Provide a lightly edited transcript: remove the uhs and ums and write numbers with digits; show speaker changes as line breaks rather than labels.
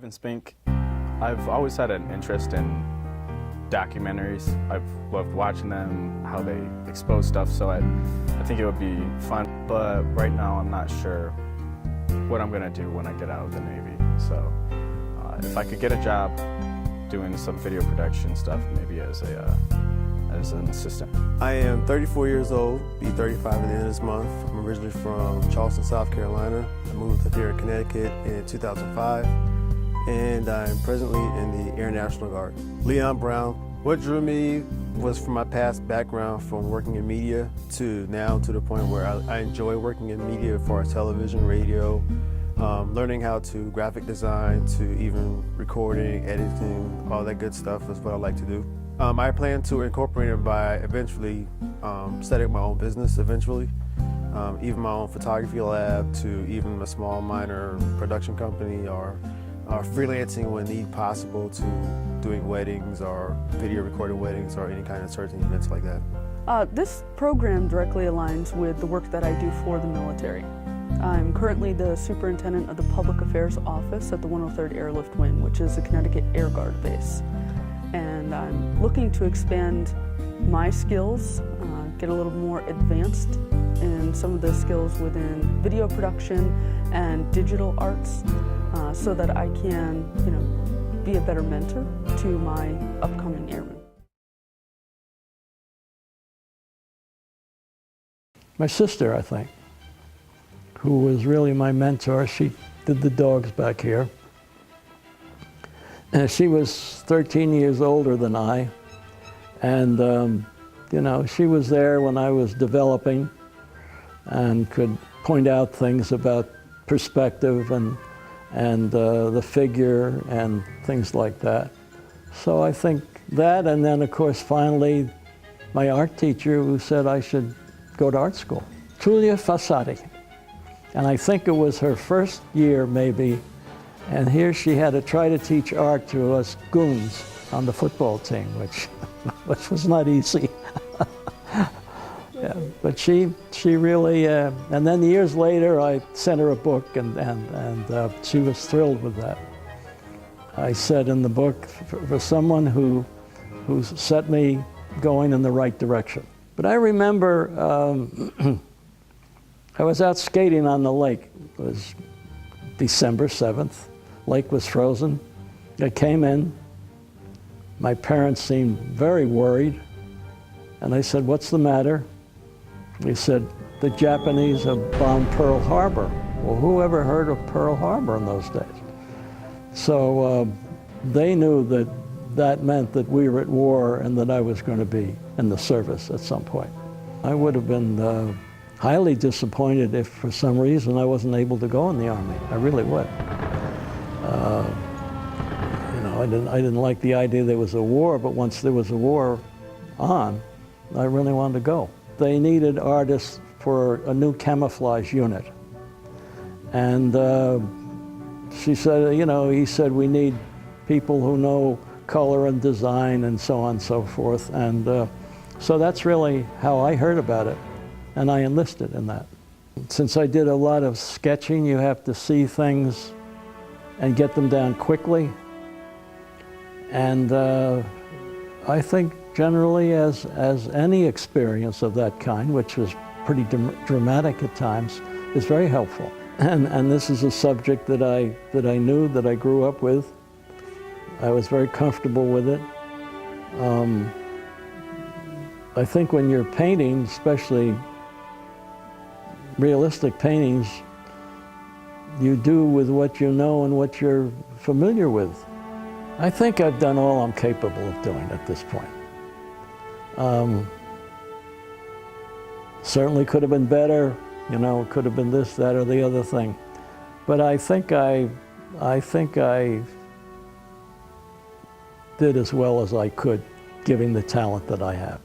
Steven Spink. I've always had an interest in documentaries. I've loved watching them, how they expose stuff, so I think it would be fun. But right now I'm not sure what I'm gonna do when I get out of the Navy. So if I could get a job doing some video production stuff, maybe as an assistant.
I am 34 years old, be 35 at the end of this month. I'm originally from Charleston, South Carolina. I moved up here in Connecticut in 2005, and I'm presently in the Air National Guard. Leon Brown. What drew me was from my past background from working in media to now to the point where I enjoy working in media as far as television, radio, learning how to graphic design, to even recording, editing, all that good stuff is what I like to do. I plan to incorporate it by eventually setting up my own business eventually, even my own photography lab, to even a small minor production company, or freelancing when need possible, to doing weddings or video recorded weddings or any kind of certain events like that.
This program directly aligns with the work that I do for the military. I'm currently the superintendent of the Public Affairs Office at the 103rd Airlift Wing, which is the Connecticut Air Guard base. And I'm looking to expand my skills, get a little more advanced in some of the skills within video production and digital arts, so that I can, be a better mentor to my upcoming airmen.
My sister, I think, who was really my mentor. She did the dogs back here. And she was 13 years older than I. And, she was there when I was developing and could point out things about perspective and the figure and things like that. So I think that, and then of course finally my art teacher who said I should go to art school, Tulia Fassati. And I think it was her first year maybe, and here she had to try to teach art to us goons on the football team, which was not easy. Yeah, but she really, and then years later I sent her a book, and she was thrilled with that. I said in the book, for someone who set me going in the right direction. But I remember I was out skating on the lake. It was December 7th. Lake was frozen. I came in. My parents seemed very worried. And I said, "What's the matter?" He said, "The Japanese have bombed Pearl Harbor." Well, who ever heard of Pearl Harbor in those days? So they knew that meant that we were at war and that I was going to be in the service at some point. I would have been highly disappointed if for some reason I wasn't able to go in the Army. I really would. I didn't like the idea there was a war, but once there was a war on, I really wanted to go. They needed artists for a new camouflage unit. And she said, he said, "We need people who know color and design and so on and so forth." And so that's really how I heard about it, and I enlisted in that. Since I did a lot of sketching, you have to see things and get them down quickly. And I think generally as any experience of that kind, which was pretty dramatic at times, is very helpful. And this is a subject that I knew, that I grew up with. I was very comfortable with it. I think when you're painting, especially realistic paintings, you do with what you know and what you're familiar with. I think I've done all I'm capable of doing at this point. Certainly could have been better, could have been this, that, or the other thing. But I think I did as well as I could, given the talent that I have.